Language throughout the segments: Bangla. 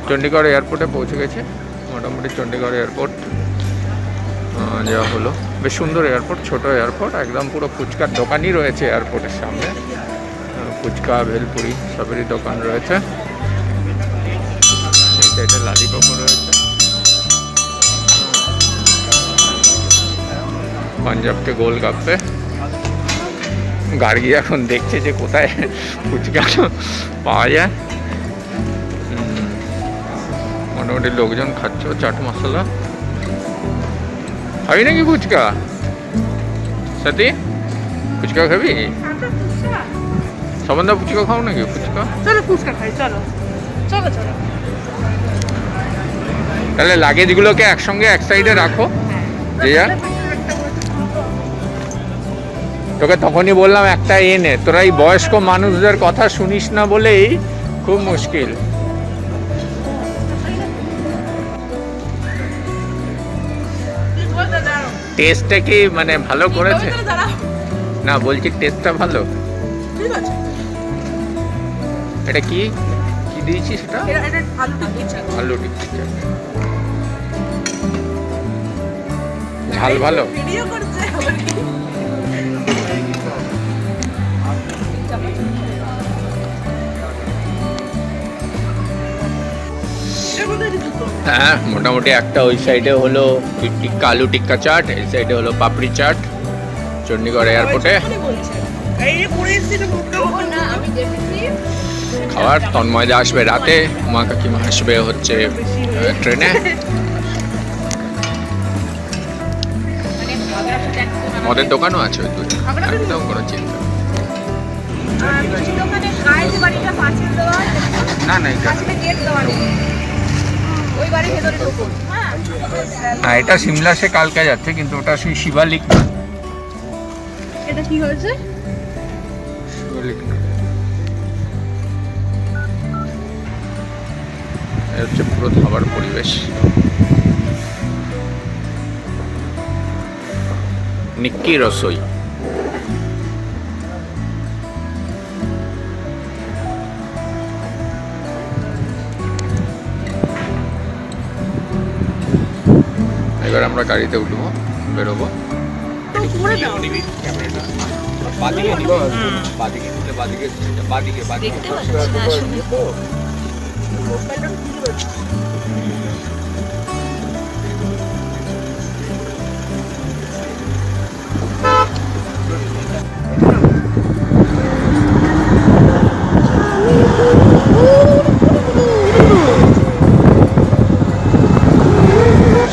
চণ্ডীগড় এয়ারপোর্টে পৌঁছে গেছে। মোটামুটি চণ্ডীগড় এয়ারপোর্ট যাওয়া হলো। বেশ সুন্দর এয়ারপোর্ট, ছোট এয়ারপোর্ট, একদম পুরো ফুচকার দোকানই রয়েছে এয়ারপোর্টের সামনে। ফুচকা, ভেলপুরি সবেরই দোকান রয়েছে। এই সাইডে লালিপপও রয়েছে। পাঞ্জাব কে গোলগাপ্পে। গার্গী এখন দেখছে যে কোথায় ফুচকা পাওয়া যায়। মোটামুটি লোকজন খাচ্ছে চাট মশলা। খাবি নাকি ফুচকা? সাথী ফুচকা খাবি? সবন্ধা ফুচকা খাও নাকি? ফুচকা চলো ফুচকা খাই, চলো চলো চলো। তাহলে লাগেজগুলোকে একসঙ্গে এক সাইডে রাখো। যে যা তোকে তখনই বললাম একটা এনে, তোরা এই বয়স্ক মানুষদের কথা শুনিস না বলেই খুব মুশকিল। টেস্টটা কি মানে ভালো করেছে? না বলছি টেস্টটা ভালো। এটা কি কি দিয়েছিস? এটা আলু টিক্কি চাট। ঝাল ভালো? হ্যাঁ, মোটামুটি একটা ওই সাইডে হলো টিক্কা আলু টিক্কা চাট, এই সাইডে হলো পাপড়ি চাট চণ্ডীগড় এয়ারপোর্টে। খাবার তন্ময়দা আসবে রাতে, মা কাকিমা আসবে হচ্ছে ট্রেনে। মদের দোকানও আছে ওই দূরে, একদম কোনো চিন্তা না। না না, এটা সিমলা সে কালকে যাচ্ছে, কিন্তু ওটা সেই শিবালিক না। এটা কি হয়েছে? শিবালিক না, হচ্ছে পুরো খাবার পরিবেশ। নিক্কি রসোই। এবার আমরা গাড়িতে উঠবো, বেরোবো।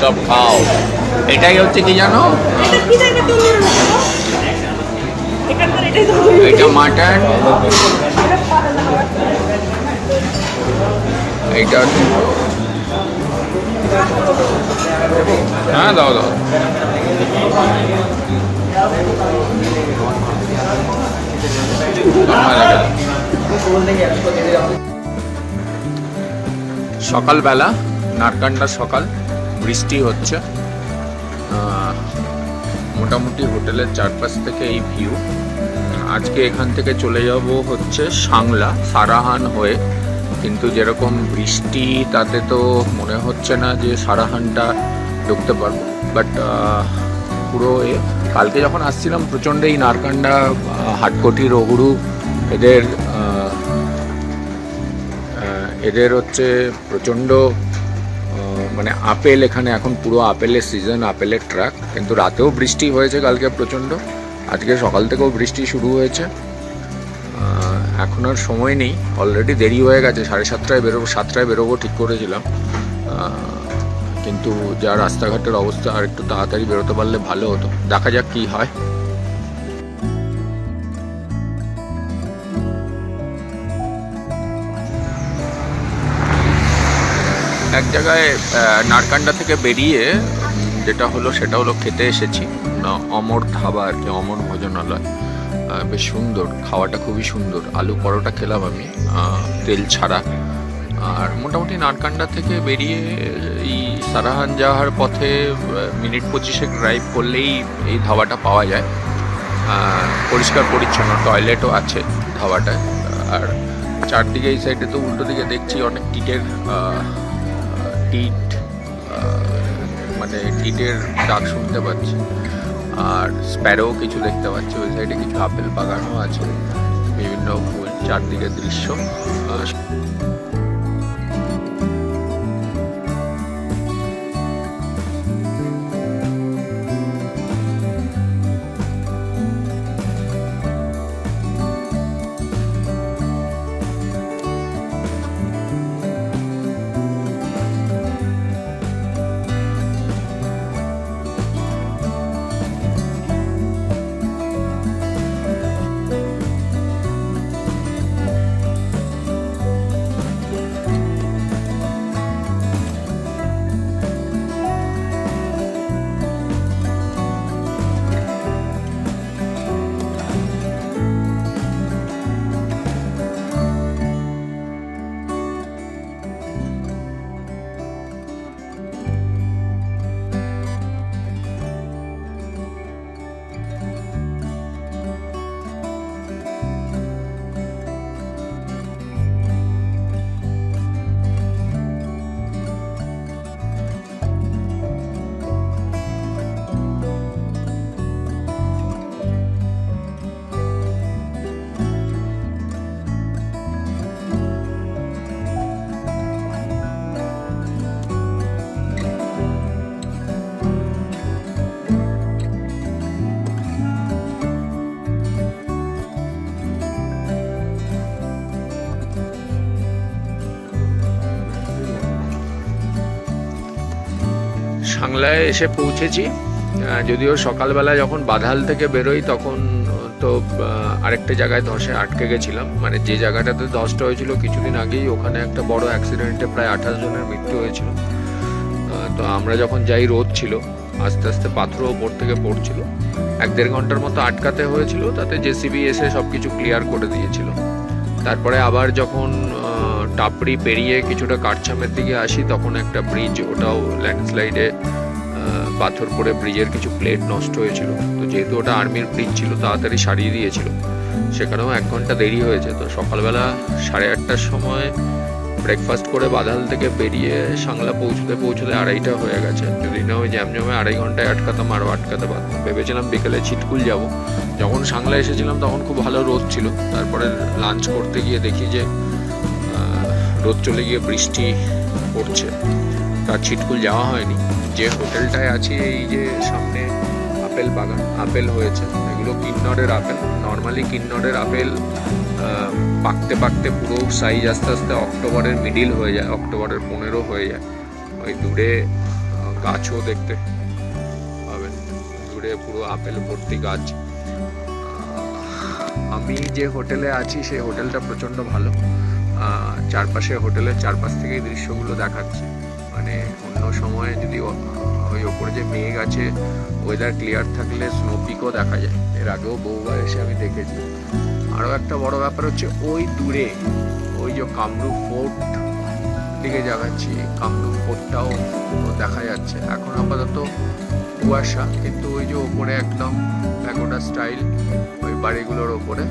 সব খাও। এটাই হচ্ছে কি জানো, এটা মাটন, এইটা হ্যাঁ দাও দাও। সকালবেলা নারকান্ডা, সকাল, বৃষ্টি হচ্ছে। মোটামুটি হোটেলের চারপাশ থেকে এই ভিউ। আজকে এখান থেকে চলে যাব হচ্ছে সাংলা, সারাহান হয়ে, কিন্তু যেরকম বৃষ্টি তাতে তো মনে হচ্ছে না যে সারাহানটা ঢুকতে পারবো। বাট পুরো কালকে যখন আসছিলাম প্রচণ্ড এই নারকান্ডা, হাটকটি, রঘুরু এদের হচ্ছে প্রচণ্ড মানে আপেল, এখানে এখন পুরো আপেলের সিজন, আপেলের ট্রাক। কিন্তু রাতেও বৃষ্টি হয়েছে কালকে প্রচণ্ড, আজকে সকাল থেকেও বৃষ্টি শুরু হয়েছে। এখন আর সময় নেই, অলরেডি দেরি হয়ে গেছে। 7:30টায় বেরোবো, 7টায় বেরোবো ঠিক করেছিলাম, কিন্তু যা রাস্তাঘাটের অবস্থা, আর একটু তাড়াতাড়ি বেরোতে পারলে ভালো হতো। দেখা যাক কি হয়। এক জায়গায় নারকান্ডা থেকে বেরিয়ে যেটা হলো সেটা হলো খেতে এসেছি, অমর ধাবা আর কি, অমর ভোজনালয়। বেশ সুন্দর, খাওয়াটা খুবই সুন্দর। আলু পরোটা খেলাম আমি, তেল ছাড়া। আর মোটামুটি নারকান্ডা থেকে বেরিয়ে এই সারাহান যাওয়ার পথে মিনিট 25 ড্রাইভ করলেই এই ধাবাটা পাওয়া যায়। পরিষ্কার পরিচ্ছন্ন, টয়লেটও আছে ধাবাটায়। আর চারদিকে এই সাইডে তো উল্টো দিকে দেখছি অনেক টিটের টিট মানে টিটের ডাক শুনতে পাচ্ছি, আর স্প্যারো কিছু দেখতে পাচ্ছি। ওই সাইডে কিছু আপেল বাগানও আছে, বিভিন্ন ফুল, চারদিকে দৃশ্য। সাংলায় এসে পৌঁছেছি। যদিও সকালবেলা যখন বাধাল থেকে বেরোই তখন তো আরেকটা জায়গায় ধসে আটকে গেছিলাম, মানে যে জায়গাটাতে ধসটা হয়েছিল কিছুদিন আগেই, ওখানে একটা বড় অ্যাক্সিডেন্টে প্রায় 28 জনের মৃত্যু হয়েছিল। তো আমরা যখন যাই রোদ ছিল, আস্তে আস্তে পাথরও ওপর থেকে পড়ছিল, 1-1.5 ঘন্টার মতো আটকাতে হয়েছিল, তাতে জেসিবি এসে সব কিছু ক্লিয়ার করে দিয়েছিল। তারপরে আবার যখন টাপড়ি পেরিয়ে কিছুটা কাঠছামের দিকে আসি তখন একটা ব্রিজ, ওটাও ল্যান্ডস্লাইডে পাথর পড়ে ব্রিজের কিছু প্লেট নষ্ট হয়েছিল। তো যেহেতু ওটা আর্মির ব্রিজ ছিল তাড়াতাড়ি সারিয়ে দিয়েছিল, সেখানেও 1 ঘন্টা দেরি হয়েছে। তো সকালবেলা 8:30টার সময় ব্রেকফাস্ট করে বাদাল থেকে বেরিয়ে সাংলা পৌঁছতে 2:30 হয়ে গেছে। যদি না ওই জ্যামজমে 2.5 ঘন্টায় আটকাতাম, আরও আটকাতে পারতাম। ভেবেছিলাম বিকেলে ছিটকুল যাব। যখন সাংলা এসেছিলাম তখন খুব ভালো রোদ ছিল, তারপরে লাঞ্চ করতে গিয়ে দেখি যে রোদ চলে গিয়ে বৃষ্টি পড়ছে, তার ছিটকুল যাওয়া হয়নি। যে হোটেলটায় আছি এই যে সামনে আপেল বাগান, আপেল হয়েছে, এগুলো কিন্নরের আপেল। নর্মালি কিন্নরের আপেল পাকতে পাকতে পুরো সাইজ আস্তে আস্তে অক্টোবরের মিডিল হয়ে যায়, অক্টোবরের 15 হয়ে যায়। ওই দূরে গাছও দেখতে পাবেন, দূরে পুরো আপেল ভর্তি গাছ। আমি যে হোটেলে আছি সেই হোটেলটা প্রচণ্ড ভালো। চারপাশে হোটেলের চারপাশ থেকে এই দৃশ্যগুলো দেখাচ্ছি। মানে অন্য সময় যদি ওই ওপরে যে মেঘ আছে, ওয়েদার ক্লিয়ার থাকলে স্নো পিকও দেখা যায়। এর আগেও বহুবার এসে আমি দেখেছি। আরও একটা বড় ব্যাপার হচ্ছে ওই দূরে ওই যে কামরূপ ফোর্ট দিকে যাচ্ছি, কামরূপ ফোর্টটাও দেখা যাচ্ছে। এখন আপাতত কুয়াশা, কিন্তু ওই যে ওপরে একদম প্যাগোডা স্টাইল ওই বাড়িগুলোর ওপরে,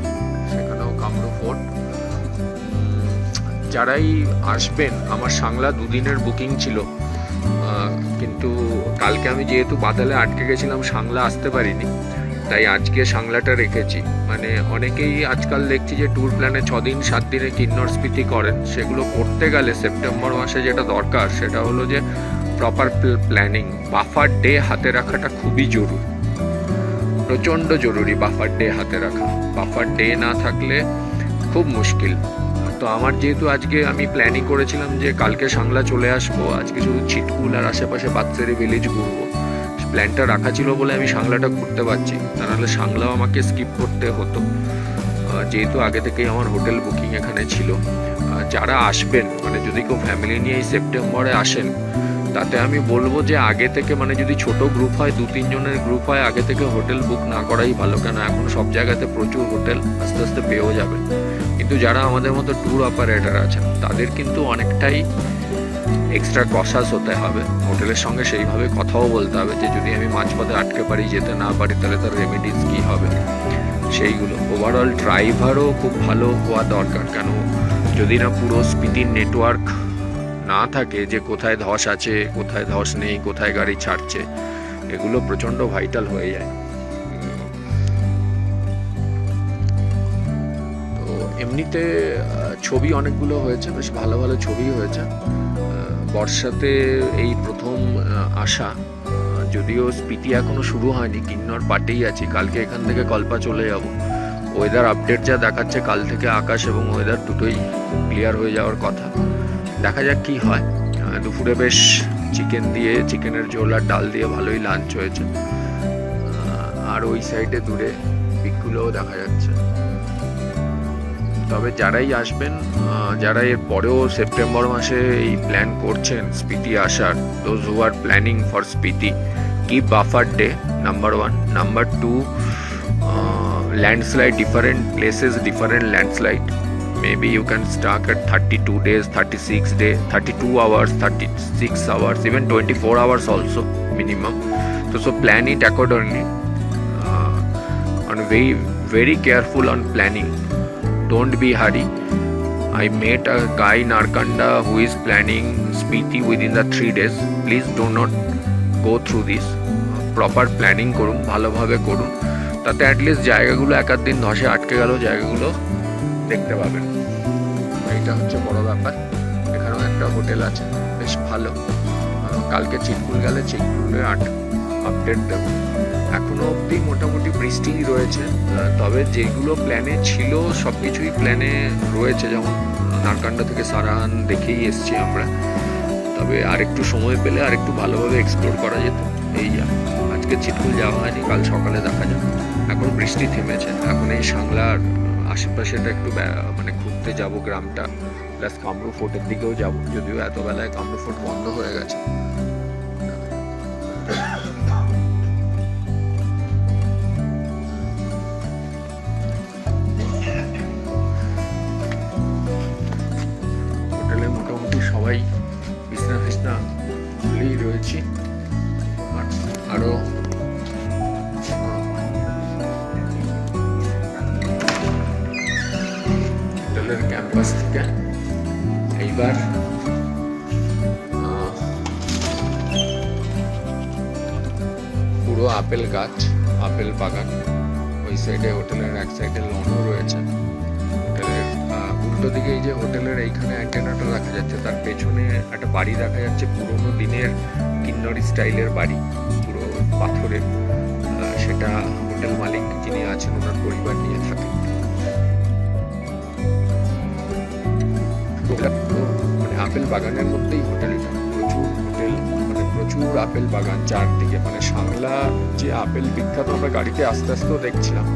সেখানেও কামরূপ ফোর্ট। যারাই আসবেন, আমার সাংলা 2 দিনের বুকিং ছিল, কিন্তু কালকে আমি যেহেতু বাদালে আটকে গেছিলাম সাংলা আসতে পারিনি, তাই আজকে সাংলাটা রেখেছি। মানে অনেকেই আজকাল দেখছি যে ট্যুর প্ল্যানে 6 দিন 7 দিনে কিন্নর স্পিতি করেন। সেগুলো করতে গেলে সেপ্টেম্বর মাসে যেটা দরকার সেটা হলো যে প্রপার প্ল্যানিং। বাফার ডে হাতে রাখাটা খুবই জরুরি, প্রচণ্ড জরুরি বাফার ডে হাতে রাখা। বাফার ডে না থাকলে খুব মুশকিল। তো আমার যেহেতু আজকে আমি প্ল্যানিং করেছিলাম যে কালকে সাংলা চলে আসবো, আজকে শুধু ছিটকুল আর আশেপাশে বাচ্চারি ভিলেজ ঘুরবো, প্ল্যানটা রাখা ছিল বলে আমি সাংলাটা ঘুরতে পারছি, তা নাহলে সাংলাও আমাকে স্কিপ করতে হতো। যেহেতু আগে থেকেই আমার হোটেল বুকিং এখানে ছিল। যারা আসবেন, মানে যদি কেউ ফ্যামিলি নিয়ে এই সেপ্টেম্বরে আসেন, তাতে আমি বলবো যে আগে থেকে, মানে যদি ছোট গ্রুপ হয়, 2-3 জনের গ্রুপ হয়, আগে থেকে হোটেল বুক না করাই ভালো। কেন এখন সব জায়গাতে প্রচুর হোটেল আস্তে আস্তে পেয়েও যাবেন। কিন্তু যারা আমাদের মতো ট্যুর অপারেটর আছেন তাদের কিন্তু অনেকটাই এক্সট্রা কশাস হতে হবে। হোটেলের সঙ্গে সেইভাবে কথাও বলতে হবে যে যদি আমি মাঝপথে আটকে পারি, যেতে না পারি, তাহলে তার রেমেডিস কী হবে সেইগুলো। ওভারঅল ড্রাইভারও খুব ভালো হওয়া দরকার, কেন যদি না পুরো স্পিতির নেটওয়ার্ক না থাকে, যে কোথায় ধস আছে, কোথায় ধস নেই, কোথায় গাড়ি ছাড়ছে, এগুলো প্রচণ্ড ভাইটাল হয়ে যায়। তো এমনিতে ছবি অনেকগুলো হয়েছে, বেশ ভালো ভালো ছবি হয়েছে। বর্ষাতে এই প্রথম আসা, যদিও স্পিতি এখনো শুরু হয়নি, কিন্নর পাটেই আছি। কালকে এখান থেকে কল্পা চলে যাব। ওয়েদার আপডেট যা দেখাচ্ছে, কাল থেকে আকাশ এবং ওয়েদার দুটোই ক্লিয়ার হয়ে যাওয়ার কথা। দেখা যাক কি হয়। দুপুরে বেশ চিকেনের ঝোল আর ডাল দিয়ে ভালোই লাঞ্চ হয়েছে। আর ওই সাইডে দূরে পিকগুলোও দেখা যাচ্ছে। তবে যারাই আসবেন, যারা এর পরেও সেপ্টেম্বর মাসে এই প্ল্যান করছেন স্পিতি আসার, those who are planning for Spiti, keep buffer day, number 1. Number 2, landslide, different places, different landslide. Maybe you can start at 32 days, 36 days, 32 hours, 36 hours, even 24 hours also minimum. So plan it accordingly. And very careful on planning. Don't be hurry. I met a guy in Narkanda who is planning Spiti within the 3 days. Please do not go through this. Proper planning করুন, ভালোভাবে করুন, তাতে অ্যাটলিস্ট জায়গাগুলো এক আধ দিন ধসে আটকে গেল জায়গাগুলো দেখতে পাবেন। এইটা হচ্ছে বড় ব্যাপার। এখানেও একটা হোটেল আছে, বেশ ভালো। কালকে চিটকুল গেলে চিটকুলের আপডেট দেব। এখনো অবধি মোটামুটি বৃষ্টি রয়েছে, তবে যেগুলো প্ল্যানে ছিল সব কিছুই প্ল্যানে রয়েছে। যেমন নারকান্ডা থেকে সারাহান দেখেই এসছি আমরা। তবে আরেকটু সময় পেলে আরেকটু ভালোভাবে এক্সপ্লোর করা যেত। এই যা, আজকে চিটকুল যাওয়া হয়নি, কাল সকালে দেখা যাবে। এখন বৃষ্টি থেমেছে। এখন এই সাংলার আশেপাশেটা একটু মানে ঘুরতে যাব, গ্রামটা, প্লাস কামরু ফোর্টের দিকেও যাব। যদিও এত বেলায় কামরু ফোর্ট বন্ধ হয়ে গেছে। হোটেলে মোটামুটি সবাই বিছনা খুলেই রয়েছি। আরো হোটেলের ক্যাম্পাস থেকে এইবার পুরো আপেল গাছ, আপেল বাগান। ওই সাইডে হোটেলের এক সাইডে লনও রয়েছে। হোটেলের উল্টো দিকে এই যে হোটেলের এইখানে অ্যান্টেনাটা দেখা যাচ্ছে, তার পেছনে একটা বাড়ি দেখা যাচ্ছে, পুরোনো দিনের কিন্নরি স্টাইলের বাড়ি, পুরো পাথরের। সেটা হোটেল মালিক যিনি আছেন ওনার পরিবার নিয়ে থাকেন। মানে আপেল বাগানের মধ্যেই হোটেলটা, প্রচুর হোটেল, মানে প্রচুর আপেল বাগান চারদিকে। মানে সাংলা যে আপেল বিখ্যাত, আমরা গাড়িতে আস্তে আস্তেও দেখছিলাম।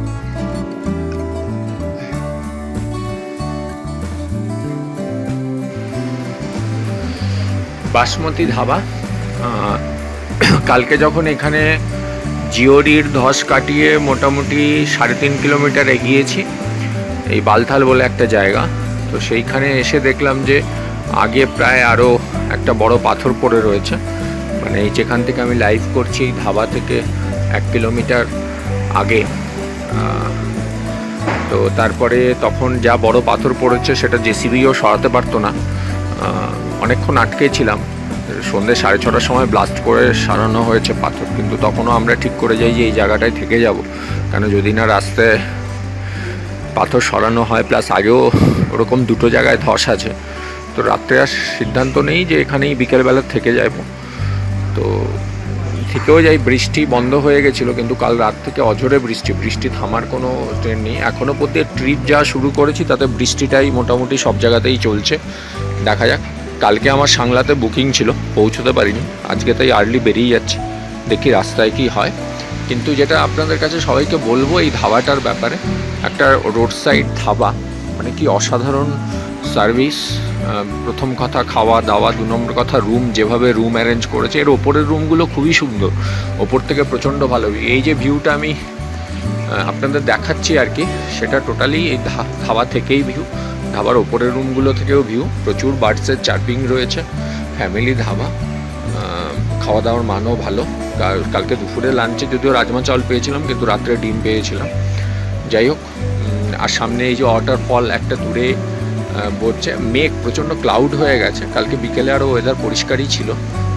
বাসমতি ধাবা। কালকে যখন এখানে জিওডির ধস কাটিয়ে মোটামুটি 3.5 কিলোমিটার এগিয়েছি, এই বালথাল বলে একটা জায়গা, তো সেইখানে এসে দেখলাম যে আগে প্রায় আরও একটা বড় পাথর পড়ে রয়েছে। মানে এই যেখান থেকে আমি লাইভ করছি, এই ধাবা থেকে 1 কিলোমিটার আগে। তো তারপরে তখন যা বড় পাথর পড়েছে সেটা জেসিবিও সরাতে পারতো না। অনেকক্ষণ আটকে ছিলাম। সন্ধ্যে 6:30টার সময় ব্লাস্ট করে সারানো হয়েছে পাথর, কিন্তু তখনও আমরা ঠিক করে যাই যে এই জায়গাটায় থেকে যাব, কেন যদি না রাস্তায় পাথর সরানো হয়, প্লাস আগেও ওরকম 2টো জায়গায় ধস আছে। তো রাত্রে আর সিদ্ধান্ত নেই যে এখানেই বিকেলবেলা থেকে যাব। তো থেকেও যাই, বৃষ্টি বন্ধ হয়ে গেছিলো, কিন্তু কাল রাত থেকে অঝোরে বৃষ্টি থামার কোনো ট্রেন নেই। এখনও পর্যন্ত ট্রিপ যা শুরু করেছি তাতে বৃষ্টিটাই মোটামুটি সব জায়গাতেই চলছে। দেখা যাক। কালকে আমার সাংলাতে বুকিং ছিল, পৌঁছতে পারিনি, আজকে তাই আর্লি বেরিয়ে যাচ্ছি, দেখি রাস্তায় কি হয়। কিন্তু যেটা আপনাদের কাছে সবাইকে বলবো এই ধাবাটার ব্যাপারে, একটা রোড সাইড ধাবা, মানে কি অসাধারণ সার্ভিস। প্রথম কথা খাওয়া দাওয়া, 2 নম্বর কথা রুম, যেভাবে রুম অ্যারেঞ্জ করেছে, এর ওপরের রুমগুলো খুবই সুন্দর, ওপর থেকে প্রচণ্ড ভালো। এই যে ভিউটা আমি আপনাদের দেখাচ্ছি আর কি, সেটা টোটালি এই ধাবা থেকেই ভিউ। ধাবার ওপরের রুমগুলো থেকেও ভিউ, প্রচুর বার্ডসের চার্পিং রয়েছে, ফ্যামিলি ধাবা, খাওয়া দাওয়ার মানও ভালো। কালকে দুপুরে লাঞ্চে যদিও রাজমা চাল পেয়েছিলাম, কিন্তু রাত্রে ডিম পেয়েছিলাম। যাই হোক, আর সামনে এই যে ওয়াটারফল একটা দূরে বলছে মেঘ প্রচণ্ড ক্লাউড হয়ে গেছে, কালকে বিকেলে আরও ওয়েদার পরিষ্কারই ছিল,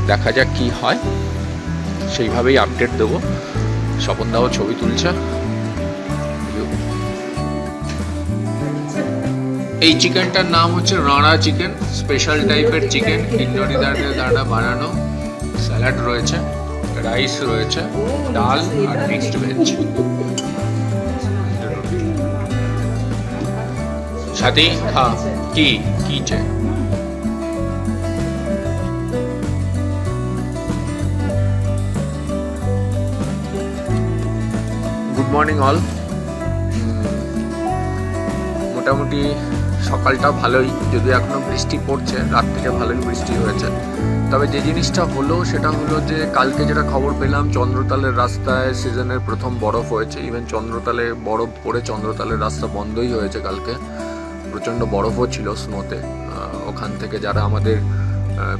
দেখা যাক কি হয়, সেইভাবেই আপডেট দেবো। স্বপনদাও ছবি তুলছে। এই চিকেনটার নাম হচ্ছে রানা চিকেন, স্পেশাল টাইপের চিকেন, ইন্ডোরি দানা বানানো, স্যালাড রয়েছে, রাইস রয়েছে, ডাল আর মিক্সড ভেজ। সাথে কি কি চাই? Good morning all. মোটামুটি সকালটা ভালোই, যদিও এখনো বৃষ্টি পড়ছে, রাত থেকে ভালোই বৃষ্টি হয়েছে। তবে যে জিনিসটা হলো সেটা হলো যে কালকে যেটা খবর পেলাম, চন্দ্রতালের রাস্তায় সিজনের প্রথম বরফ হয়েছে। ইভেন চন্দ্রতালে বরফ পড়ে চন্দ্রতালের রাস্তা বন্ধই হয়েছে কালকে, প্রচণ্ড বরফও ছিল স্নোতে। ওখান থেকে যারা আমাদের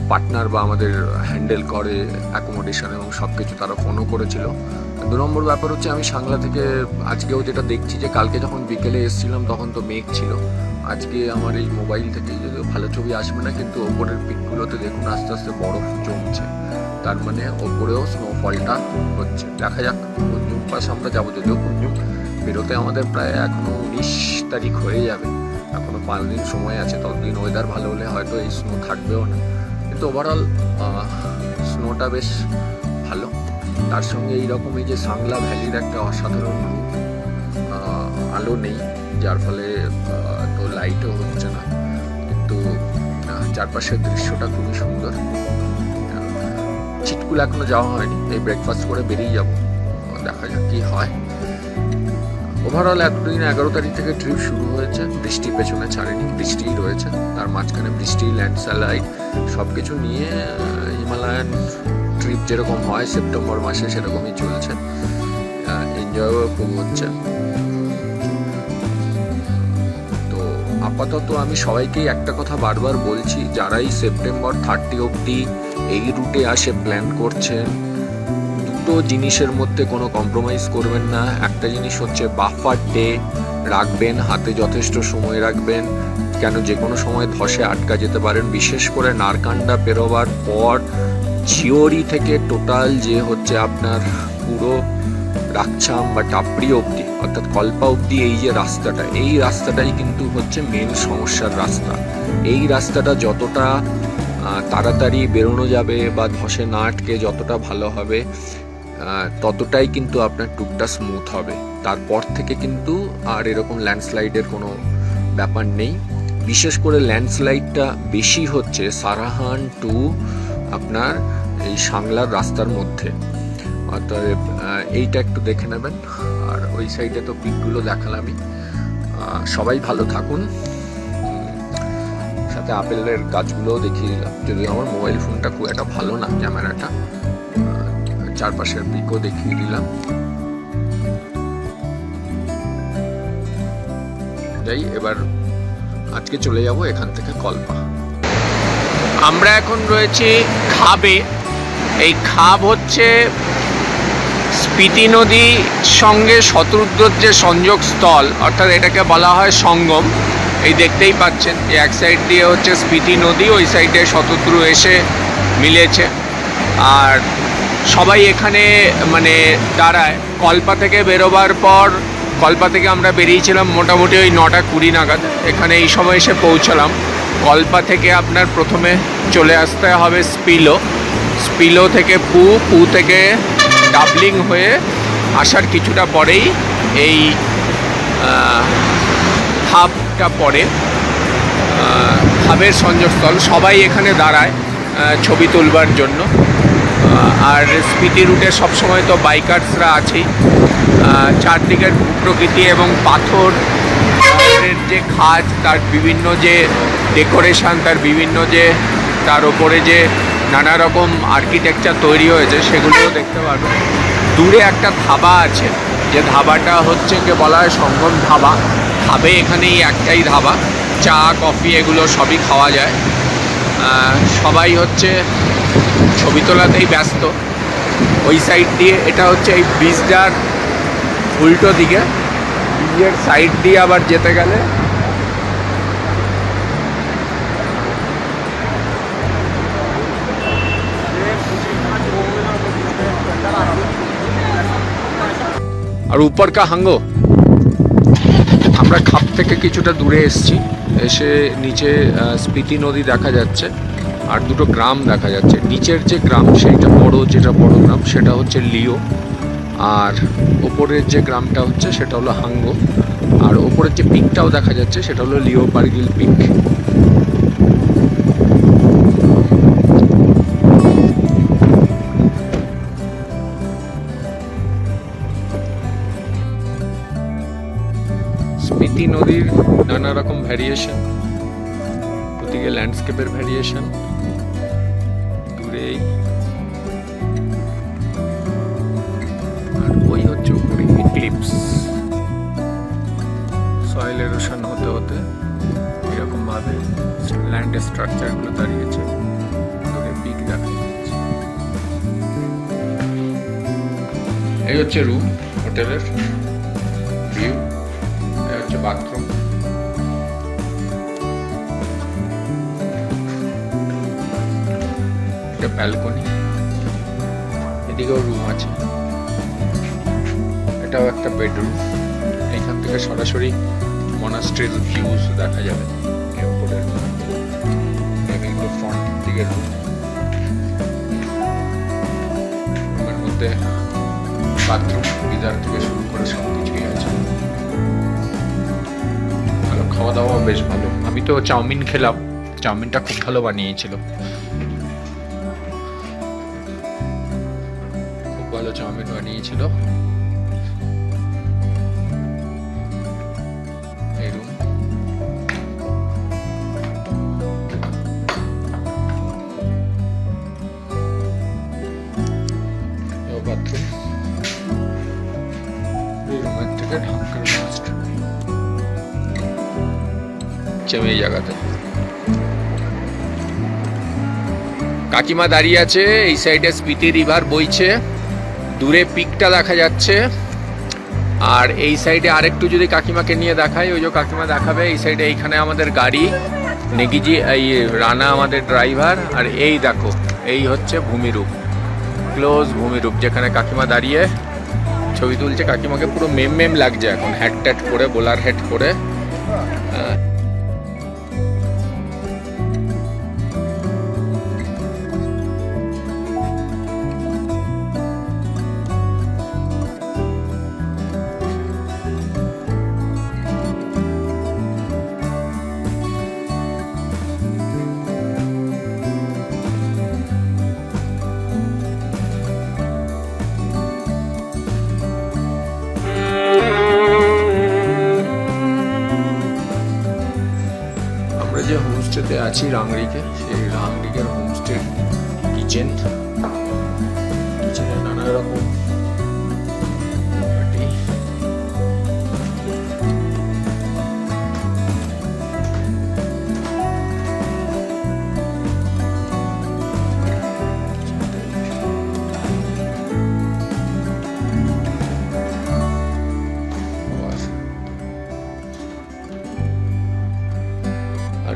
পার্টনার বা আমাদের হ্যান্ডেল করে অ্যাকোমোডেশন এবং সব কিছু, তারা ফোনও করেছিল। 2 নম্বর ব্যাপার হচ্ছে আমি সাংলা থেকে আজকেও যেটা দেখছি যে কালকে যখন বিকেলে এসেছিলাম তখন তো মেঘ ছিল। আজকে আমার এই মোবাইল থেকে যদিও ভালো ছবি আসবে না, কিন্তু ওপরের পিকগুলোতে দেখুন আস্তে আস্তে বরফ জমছে, তার মানে ওপরেও স্নোফলটা হচ্ছে। দেখা যাক, কুঞ্জুম পাস আমরা যাবো, যদিও কুঞ্জুম বেরোতে আমাদের প্রায় এখনও 19 তারিখ হয়ে যাবে, এখনও 5 দিন সময় আছে। ততদিন ওয়েদার ভালো হলে হয়তো এই স্নো থাকবেও না, কিন্তু ওভারঅল স্নোটা বেশ ভালো। তার সঙ্গে এইরকম এই যে সাংলা ভ্যালির একটা অসাধারণ রূপ, আলো নেই যার ফলে তো লাইটও হচ্ছে না, কিন্তু চারপাশের দৃশ্যটা খুবই সুন্দর। চিটকুল এখনো যাওয়া হয়নি, এই ব্রেকফাস্ট করে বেরিয়ে যাব, দেখা যাক কি হয়। ওভারঅল এতদিন 11 তারিখ থেকে ট্রিপ শুরু হয়েছে, বৃষ্টি পেছনে ছাড়েনি, বৃষ্টিই রয়েছে, তার মাঝখানে বৃষ্টি, ল্যান্ডস্লাইড সব কিছু নিয়ে হিমালয়ান ট্রিপ যেরকম হয় সেপ্টেম্বর মাসে সেরকমই চলছে, এনজয়ও খুব হচ্ছে। তো আপাতত আমি সবাইকেই একটা কথা বারবার বলছি, যারাই সেপ্টেম্বর 30 অবধি এই রুটে আসে প্ল্যান করছেন, দুটো জিনিসের মধ্যে কোনো কম্প্রোমাইজ করবেন না। একটা জিনিস হচ্ছে বাফার ডে রাখবেন, হাতে যথেষ্ট সময় রাখবেন, কেন যে কোনো সময় ধসে আটকা যেতে পারেন। বিশেষ করে নারকান্ডা পেরোবার পর ঝিওরি থেকে টোটাল যে হচ্ছে আপনার পুরো রাকছাম বা টাপড়ি অবধি, অর্থাৎ কল্পা অবধি, এই যে রাস্তাটা, এই রাস্তাটাই কিন্তু হচ্ছে মেন সমস্যার রাস্তা। এই রাস্তাটা যতটা তাড়াতাড়ি বেরোনো যাবে বা ধসে না আটকে যতটা ভালো হবে, ততটাই কিন্তু আপনার ট্যুরটা স্মুথ হবে। তারপর থেকে কিন্তু আর এরকম ল্যান্ডস্লাইডের কোনো ব্যাপার নেই। বিশেষ করে ল্যান্ডস্লাইডটা বেশি হচ্ছে সারাহান টু আপনার এই সাংলার রাস্তার মধ্যে, অতএব এইটা একটু দেখে নেবেন। আর ওই সাইডে তো পিকগুলো দেখালামই। সবাই ভালো থাকুন, সাথে আপেলের গাছগুলোও দেখিয়ে দিলাম, যদিও আমার মোবাইল ফোনটা খুব একটা ভালো না ক্যামেরাটা, চারপাশের পিকও দেখিয়ে দিলাম। যাই, এবার আজকে চলে যাব এখান থেকে কল্পা। আমরা এখন রয়েছি খাবে। এই খাব হচ্ছে স্পিতি নদীর সঙ্গে শতরুদ্রর যে সংযোগ স্থল, অর্থাৎ এটাকে বলা হয় সঙ্গম। এই দেখতেই পাচ্ছেন যে এক সাইড দিয়ে হচ্ছে স্পিতি নদী, ওই সাইডে শতদ্রু এসে মিলেছে। আর সবাই এখানে মানে দাঁড়ায়। কল্পা থেকে বেরোবার পর, কল্পা থেকে আমরা বেরিয়েছিলাম মোটামুটি ওই 9:20 নাগাদ, এখানে এই সময় এসে পৌঁছালাম। কল্পা থেকে আপনার প্রথমে চলে আসতে হবে স্পিলো, স্পিলো থেকে পু থেকে ডাবলিং হয়ে আসার কিছুটা পরেই এই খাবটা পড়ে। খাবের সংযোগস্থল, সবাই এখানে দাঁড়ায় ছবি তুলবার জন্য। আর স্পিতি রুটে সবসময় তো বাইকার্সরা আছেই। চারদিকের প্রকৃতি এবং পাথরের যে খাজ, তার বিভিন্ন যে ডেকোরেশন, তার বিভিন্ন যে তার ওপরে যে নানা রকম আর্কিটেকচার তৈরি হয়েছে, সেগুলোও দেখতে পারবেন। দূরে একটা ধাবা আছে, যে ধাবাটা হচ্ছে যে বলা হয় সঙ্গম ধাবা। খাবে এখানেই একটাই ধাবা, চা কফি এগুলো সবই খাওয়া যায়। সবাই হচ্ছে ছবি তোলাতেই ব্যস্ত। ওই সাইড দিয়ে, এটা হচ্ছে এই ব্রিজটার উল্টো দিকে, ব্রিজের সাইড দিয়ে আবার যেতে গেলে আর উপর কা হাঙ্গো। আমরা খাপ থেকে কিছুটা দূরে এসেছি, এসে নিচে স্পিতি নদী দেখা যাচ্ছে আর দুটো গ্রাম দেখা যাচ্ছে। নিচের যে গ্রাম সেইটা যেটা বড় গ্রাম সেটা হচ্ছে লিও, আর ওপরের যে গ্রামটা হচ্ছে সেটা হলো হাঙ্গো, আর ওপরের যে পিকটাও দেখা যাচ্ছে সেটা হলো লিও বার্গিল পিক। স্পিতি নদীর নানা রকম ভ্যারিয়েশন, ওদিকে ল্যান্ডস্কেপের ভ্যারিয়েশন, দূরে আর ওই হচ্ছে উপরে ক্লিপস। সয়েল এরোশন হতে হতে এরকম ভাবে ল্যান্ড স্ট্রাকচারগুলো দাঁড়িয়েছে, দূরে পিক দেখা যাচ্ছে। এই হচ্ছে রুম, হোটেলের ভিউ, এই হচ্ছে বাথরুম। এটা ব্যালকনি, এদিকেও রুম আছে, এটাও একটা বেডরুম। এইখান থেকে সরাসরি মনাস্ট্রির ভিউজ দেখা যাবে। উপরের ফ্রন্ট দিকের রুম, রুমের মধ্যে বাথরুম, গিজার থেকে শুরু করে সব কিছুই আছে। ভালো খাওয়া দাওয়া, বেশ ভালো। আমি তো চাউমিন খেলাম, চাউমিনটা খুব ভালো বানিয়েছিল, খুব ভালো চাউমিন বানিয়েছিল। এই রুম, বাথরুম, এই রুমের থেকে ঢাকার মাস্ট এই জায়গাতে কাকিমা দাঁড়িয়ে আছে। এই সাইডে স্পিতি রিভার বইছে, দূরে পিকটা দেখা যাচ্ছে। আর এই সাইডে আরেকটু যদি কাকিমাকে নিয়ে দেখাই, ওই যে কাকিমা দেখাবে, এই সাইডে এইখানে আমাদের গাড়ি, নেগিজি এই রানা আমাদের ড্রাইভার। আর এই দেখো, এই হচ্ছে ভূমিরূপ, ক্লোজ ভূমিরূপ, যেখানে কাকিমা দাঁড়িয়ে ছবি তুলছে। কাকিমাকে পুরো মেম লাগছে এখন, হ্যাট ট্যাট করে, বোলার হেড করে। যে হোমস্টেতে আছি রাংরিকে, সেই রাংরিকের হোমস্টের কিচেনে নানা রকম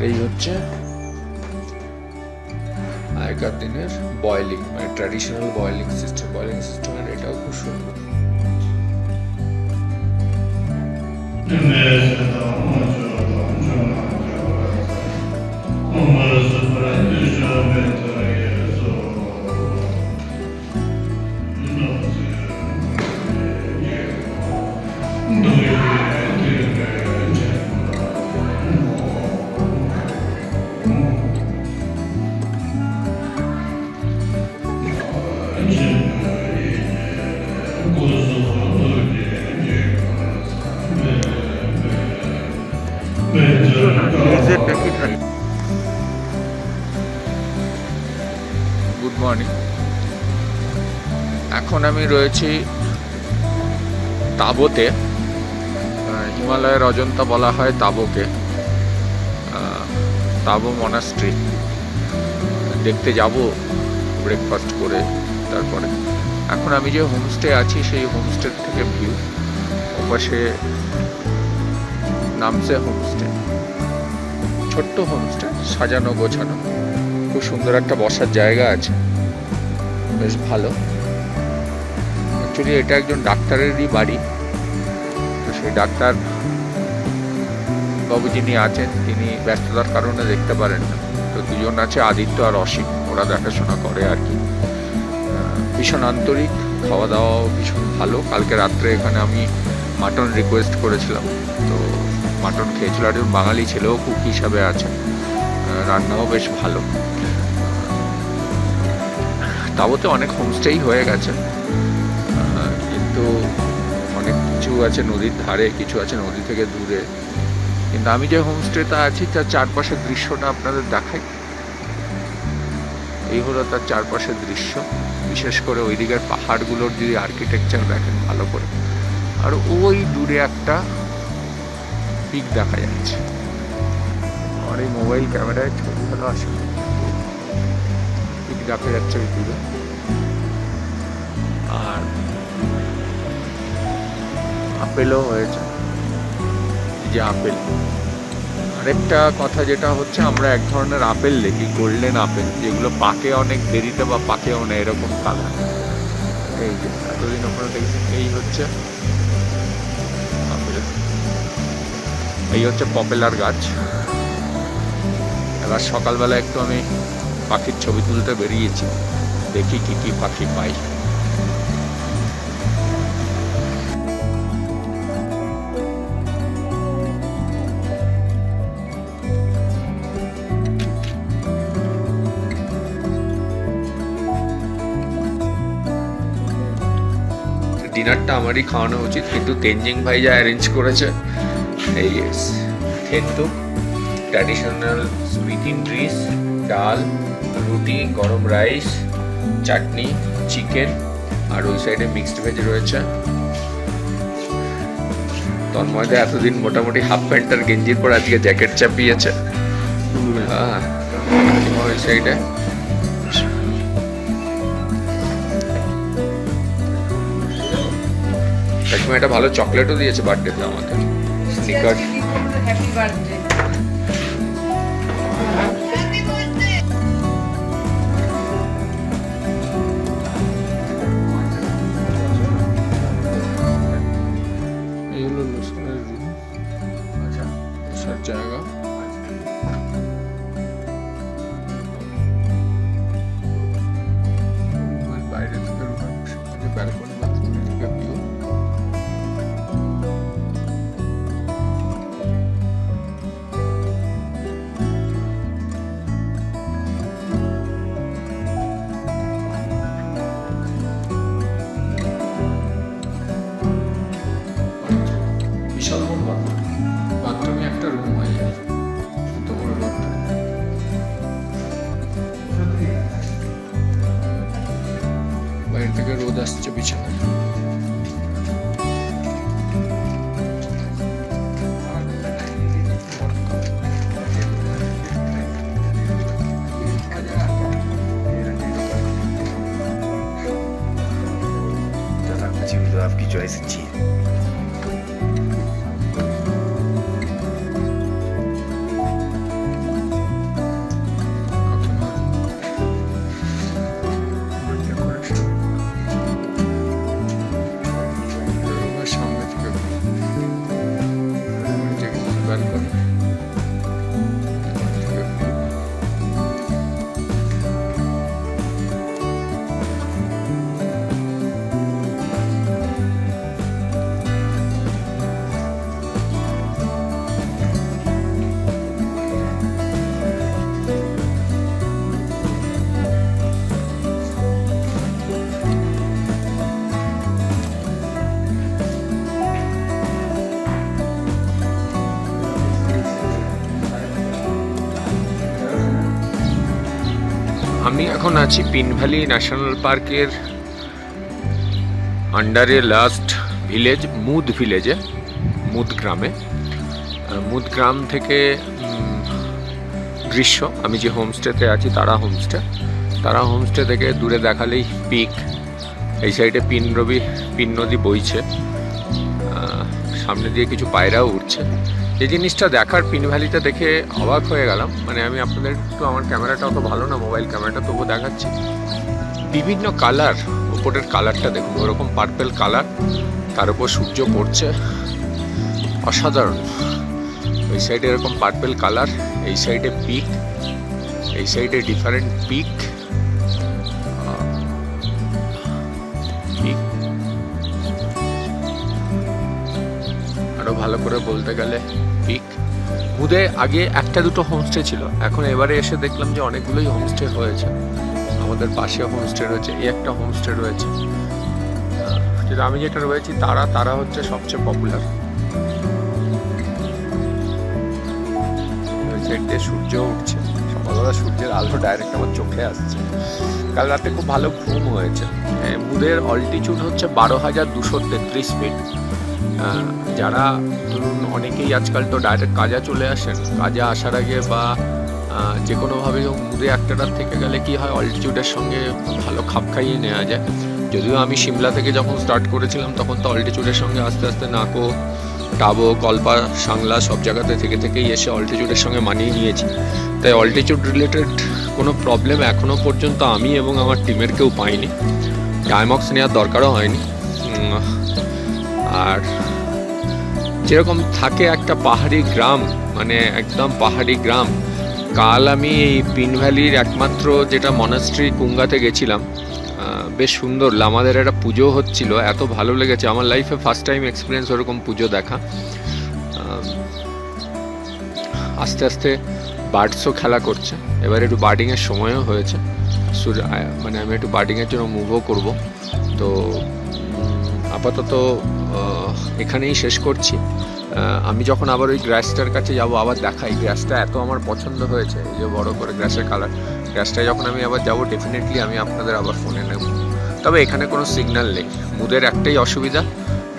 এই হচ্ছে আগেকার দিনের বয়েলিং, মানে ট্র্যাডিশনাল বয়েলিং সিস্টেম, আর এটাও খুব সুন্দর। Good morning. এখন আমি রয়েছি তাবোতে, হিমালয়ের অজন্তা বলা হয় তাবোকে, তাবো মনাস্ট্রি দেখতে যাব ব্রেকফাস্ট করে। তারপরে এখন আমি যে হোমস্টে আছি সেই হোমস্টে থেকে ভিউ, ওপাশে নামছে হোমস্টে, ছোট্ট হোমস্টে, সাজানো গোছানো, খুব সুন্দর একটা বসার জায়গা আছে, বেশ ভালো। অ্যাকচুয়ালি এটা একজন ডাক্তারেরই বাড়ি, সেই ডাক্তার বাবু যিনি আছেন তিনি ব্যস্ততার কারণে দেখতে পারেন না। তো দুজন আছে, আদিত্য আর অসীম, ওরা দেখাশোনা করে আর কি। ভীষণ আন্তরিক, খাওয়া দাওয়াও ভীষণ ভালো। কালকে রাত্রে এখানে আমি মাটন রিকোয়েস্ট করেছিলাম, তো মাটন খেয়েছিল। আর বাঙালি ছেলেও কুক হিসাবে আছে, রান্নাও বেশ ভালো। তাবতে অনেক হোমস্টেই হয়ে গেছে, কিন্তু অনেক কিছু আছে নদীর ধারে, কিছু আছে নদী থেকে দূরে। কিন্তু আমি যে হোমস্টেতে আছি তার চারপাশের দৃশ্যটা আপনাদের দেখাই। এই হলো তার চারপাশের দৃশ্য, বিশেষ করে ওই দিকের পাহাড়গুলোর যদি আর্কিটেকচার দেখেন ভালো করে। আর ওই দূরে একটা পিক দেখা যাচ্ছে। আর এই মোবাইল ক্যামেরায় ছবি ভালো আসে, পিক দেখা যাচ্ছে ওই দূরে। আর আপেলও হয়েছে, যে আপেল। আরেকটা কথা যেটা হচ্ছে, আমরা এক ধরনের আপেল দেখি, গোল্ডেন আপেল, যেগুলো পাকে অনেক দেরিতে বা পাকেও না, এরকম কালার। এই যে এতদিন আপনারা দেখছেন, এই হচ্ছে আপেল, এই হচ্ছে পপুলার গাছ। এবার সকালবেলা একটু আমি পাখির ছবি তুলতে বেরিয়েছি, দেখি কি কি পাখি পাই। ডিনারটা আমারই খাওয়ানো উচিত, কিন্তু তেনজিং ভাই যা অ্যারেঞ্জ করেছে, এই খেন্তু ট্র্যাডিশনাল সুইট ইন্ড্রিস, ডাল, রুটি, গরম রাইস, চাটনি, চিকেন, আর ওই সাইডে মিক্সড ভেজ রয়েছে। তন্ময়দা এতদিন মোটামুটি হাফ প্যান্ট আর গেঞ্জির পর আজকে জ্যাকেট চাপিয়েছে। ওই সাইডে একদম একটা ভালো চকলেটও দিয়েছে বার্থডেতে আমাকে, স্নিকার। Happy birthday. এই হলো লোশনের রুম, আচ্ছা বসার জায়গা। বাইরে থেকে রুমের ব্যালকনি বাথরুম থেকে ভিউ। বিশাল বড় বাথরুমে একটা রুম হয়ে যায়, এত বড় বাথরুম। বাইরে থেকে রোদ আসছে বিছানায়। तो आपकी चॉइस अच्छी है। আমি এখন আছি পিন ভ্যালি ন্যাশনাল পার্কের আন্ডারে লাস্ট ভিলেজ, মুদ ভিলেজে, মুদ গ্রামে। মুদ গ্রাম থেকে দৃশ্য, আমি যে হোমস্টেতে আছি তারা হোমস্টে থেকে দূরে দেখালেই পিক। এই সাইডে পিন নদী বইছে, সামনে দিয়ে কিছু পায়রাও উঠছে। এই জিনিসটা দেখার, পিন ভ্যালিটা দেখে অবাক হয়ে গেলাম। মানে আমি আপনাদের একটু, আমার ক্যামেরাটা অত ভালো না, মোবাইল ক্যামেরাটা তবুও দেখাচ্ছি। বিভিন্ন কালার, উপরের কালারটা দেখুন, ওরকম পার্পেল কালার, তার উপর সূর্য পড়ছে, অসাধারণ। ওই সাইডে এরকম পার্পেল কালার, এই সাইডে পিক, এই সাইডে ডিফারেন্ট পিক, আরো ভালো করে বলতে গেলে পিক। মুদে আগে একটা দুটো হোমস্টে ছিল, এখন এবারে এসে দেখলাম যে অনেকগুলোই হোমস্টে হয়েছে। আমাদের পাশে হোমস্টে রয়েছে, এই একটা হোমস্টে রয়েছে, যেটা আমি যেটা রয়েছি তারা হচ্ছে সবচেয়ে পপুলার। সাইডে সূর্য উঠছে, সকালবেলা সূর্যের আলো ডাইরেক্ট আমার চোখে আসছে। কাল রাতে খুব ভালো ঘুম হয়েছে। মুদের অল্টিটিউড হচ্ছে 12,233 ফিট। যারা ধরুন অনেকেই আজকাল তো ডাইরেক্ট কাজে চলে আসেন, কাজে আসার আগে বা যে কোনোভাবে মুদে একটাটার থেকে গেলে কি হয়, অল্টিটিউডের সঙ্গে ভালো খাপ খাইয়ে নেওয়া যায়। যদিও আমি সিমলা থেকে যখন স্টার্ট করেছিলাম তখন তো অল্টিটিউডের সঙ্গে আস্তে আস্তে নাকো, টাবো, কল্পা, সাংলা সব জায়গাতে থেকেই এসে অল্টিটিউডের সঙ্গে মানিয়ে নিয়েছি। তাই অল্টিটিউড রিলেটেড কোনো প্রবলেম এখনও পর্যন্ত আমি এবং আমার টিমের কেউ পাইনি। ডায়মক্স নেওয়ার দরকারও হয়নি। আর যেরকম থাকে একটা পাহাড়ি গ্রাম, মানে একদম পাহাড়ি গ্রাম। কাল আমি এই পিন ভ্যালির একমাত্র যেটা মনাস্ট্রি কুঙ্গাতে গেছিলাম, বেশ সুন্দর। আমাদের একটা পুজো হচ্ছিল, এত ভালো লেগেছে। আমার লাইফে ফার্স্ট টাইম এক্সপিরিয়েন্স ওরকম পুজো দেখা। আস্তে আস্তে বার্ডসও খেলা করছে। এবার একটু বার্ডিংয়ের সময়ও হয়েছে, মানে আমি একটু বার্ডিংয়ের জন্য মুভও করব। তো আপাতত এখানেই শেষ করছি। আমি যখন আবার ওই গ্রাসটার কাছে যাব, আবার দেখাই গ্রাসটা এত আমার পছন্দ হয়েছে, এই যে বড় করে গ্রাসের কালার। গ্রাসটায় যখন আমি আবার যাব ডেফিনেটলি আমি আপনাদের আবার ফোনে নেব। তবে এখানে কোনো সিগন্যাল নেই। মুদের একটাই অসুবিধা,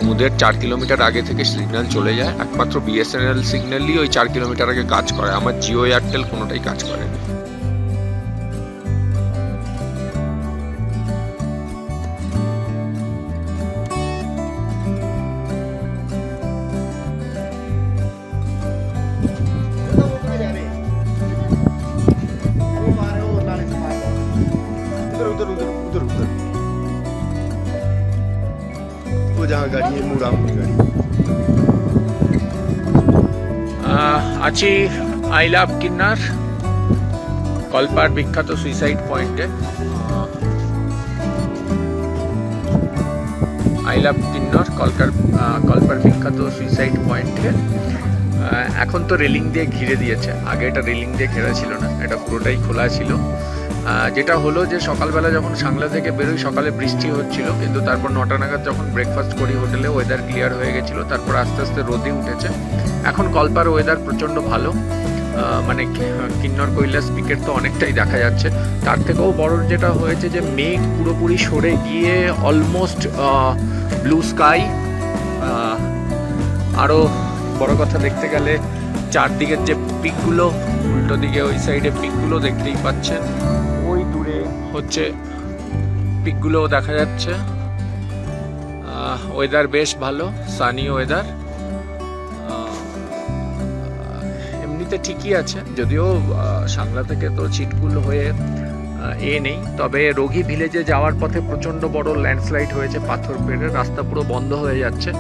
মুদের 4 কিলোমিটার আগে থেকে সিগন্যাল চলে যায়। একমাত্র বিএসএনএল সিগন্যালই ওই 4 কিলোমিটার আগে কাজ করে। আমার জিও, এয়ারটেল কোনোটাই কাজ করেনি। আছি আই লাভ কিন্নার, কল্পার বিখ্যাত সুইসাইড পয়েন্টে। আই লাভ কিন্নর কল্পার বিখ্যাত সুইসাইড পয়েন্টে। এখন তো রেলিং দিয়ে ঘিরে দিয়েছে, আগে এটা রেলিং দিয়ে ঘেরা ছিল না, এটা পুরোটাই খোলা ছিল। যেটা হলো যে সকালবেলা যখন সাংলা থেকে বেরোই, সকালে বৃষ্টি হচ্ছিল, কিন্তু তারপর 9টা নাগাদ যখন ব্রেকফাস্ট করি হোটেলে, ওয়েদার ক্লিয়ার হয়ে গেছিলো। তারপর আস্তে আস্তে রোদে উঠেছে। এখন কল্পার ওয়েদার প্রচণ্ড ভালো, মানে কিন্নর কৈলাস পিকের তো অনেকটাই দেখা যাচ্ছে। তার থেকেও বড় যেটা হয়েছে যে মেঘ পুরোপুরি সরে গিয়ে অলমোস্ট ব্লু স্কাই। আরও বড় কথা দেখতে গেলে চারদিকের যে পিকগুলো, উল্টো দিকে ওই সাইডে পিকগুলো দেখতেই পাচ্ছেন, ওই দূরে হচ্ছে পিকগুলোও দেখা যাচ্ছে। ওয়েদার বেশ ভালো, সানি ওয়েদার। এমনিতে ঠিকই আছে, যদিও সাংলা থেকে তো চিটকুল হয়ে নেই। তবে রোগী ভিলেজে যাওয়ার পথে প্রচণ্ড বড় ল্যান্ডস্লাইড হয়েছে, পাথর পেড়ে রাস্তা পুরো বন্ধ হয়ে যাচ্ছে।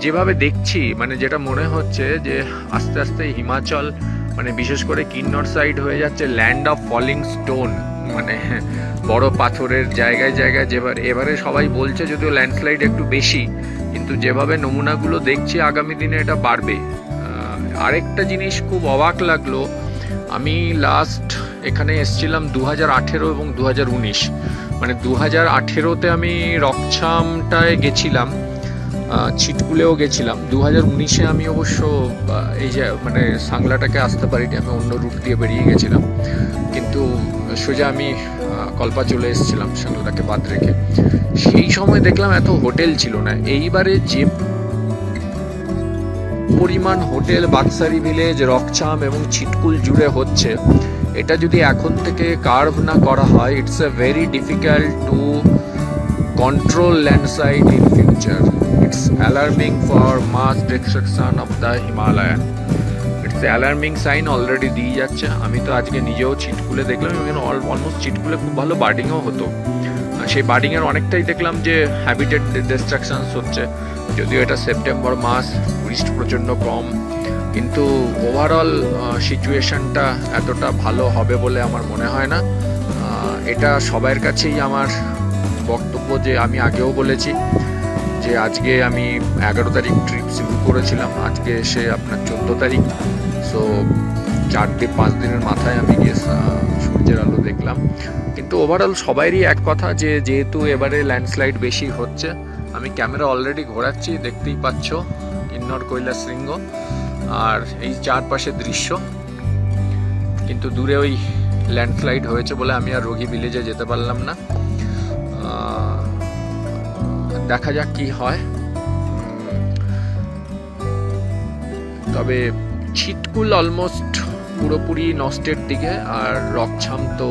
যেভাবে দেখছি, মানে যেটা মনে হচ্ছে যে আস্তে আস্তে হিমাচল, মানে বিশেষ করে কিন্নর সাইড হয়ে যাচ্ছে ল্যান্ড অফ ফলিং স্টোন, মানে বড় পাথরের জায়গায় জায়গায়। এবারে সবাই বলছে যদিও ল্যান্ডস্লাইড একটু বেশি, কিন্তু যেভাবে নমুনাগুলো দেখছি আগামী দিনে এটা বাড়বে। আরেকটা জিনিস খুব অবাক লাগলো, আমি লাস্ট এখানে এসেছিলাম 2018 এবং 2019, মানে 2018-তে আমি রকছামটায় গেছিলাম, ছিটকুলেও গেছিলাম। 2019-এ আমি অবশ্য এই যে মানে সাংলাটাকে আসতে পারিনি, আমি অন্য রুট দিয়ে বেরিয়ে গেছিলাম, কিন্তু সোজা আমি কল্পা চলে এসেছিলাম সাংলাটাকে বাদ রেখে। সেই সময় দেখলাম এত হোটেল ছিল না। এইবারে যে পরিমাণ হোটেল বাক্সারি ভিলেজ, রকছাম এবং ছিটকুল জুড়ে হচ্ছে, এটা যদি এখন থেকে কার্ভ না করা হয়, it's a very difficult to control landslide in future. It's alarming for mass destruction of the Himalayan. It's alarming sign already দিয়ে যাচ্ছে। আমি তো আজকে নিজেও ছিটকুলে দেখলাম, অলমোস্ট ছিটকুলে খুব ভালো বার্ডিংও হতো। সেই বার্ডিংয়ের অনেকটাই দেখলাম যে হ্যাবিটেট ডিস্ট্রাকশনস হচ্ছে, যদিও এটা সেপ্টেম্বর মাস, টুরিস্ট প্রচণ্ড কম, কিন্তু ওভারঅল সিচুয়েশনটা এতটা ভালো হবে বলে আমার মনে হয় না। এটা সবার কাছেই আমার বক্তব্য যে আমি আগেও বলেছি যে আজকে আমি 11 তারিখ ট্রিপ শুরু করেছিলাম, আজকে এসে আপনার 14 তারিখ, সো 4-5 দিনের মাথায় আমি গিয়ে সূর্যের আলো দেখলাম। কিন্তু ওভারঅল সবারই এক কথা যে যেহেতু এবারে ল্যান্ডস্লাইড বেশি হচ্ছে, আমি ক্যামেরা অলরেডি ঘোরাচ্ছি, দেখতেই পাচ্ছ কিন্নর কৈলাস শৃঙ্গ আর এই চারপাশে দৃশ্য, কিন্তু দূরে ওই ল্যান্ডস্লাইড হয়েছে বলে আমি আর রোগী ভিলেজে যেতে পারলাম না। দেখা যাক কি হয়। তবে ছিটকুল অলমোস্ট পুরোপুরি নষ্টের দিকে, আর রকছাম তো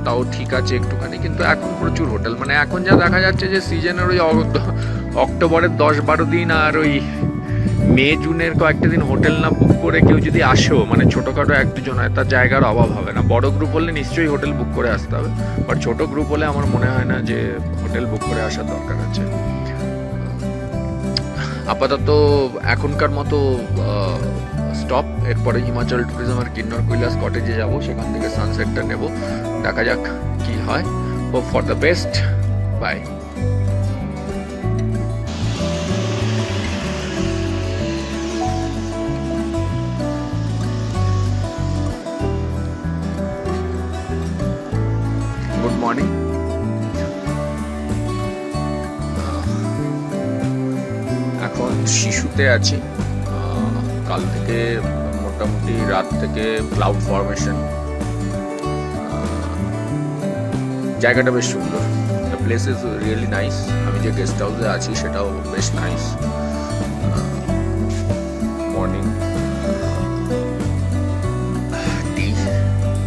তাও ঠিক আছে একটুখানি, কিন্তু এখন প্রচুর হোটেল, মানে এখন যা দেখা যাচ্ছে যে সিজনের ওই অক্টোবরের 10-12 দিন আর ওই মে জুনের কয়েকটা দিন হোটেল না বুক করে কেউ যদি আসেও, মানে ছোটোখাটো 1-2 হয়, তার জায়গার অভাব হবে না। বড় গ্রুপ হলে নিশ্চয়ই হোটেল বুক করে আসতে হবে, বাট ছোটো গ্রুপ হলে আমার মনে হয় না যে হোটেল বুক করে আসার দরকার আছে। আপাতত এখনকার মতো স্টপ, এরপরে হিমাচল ট্যুরিজম আর কিন্নর কৈলাস কটেজে যাব, সেখান থেকে সানসেটটা নেব, দেখা যাক কি হয়। Hope for the best, bye. Good morning. এখন শিশুতে আছি। কাল থেকে মোটামুটি রাত থেকে ক্লাউড ফরমেশন, জায়গাটা বেশ সুন্দর, the place is really nice. আমি যে গেস্ট হাউসে আছি সেটাও বেশ নাইস। মর্নিং টি,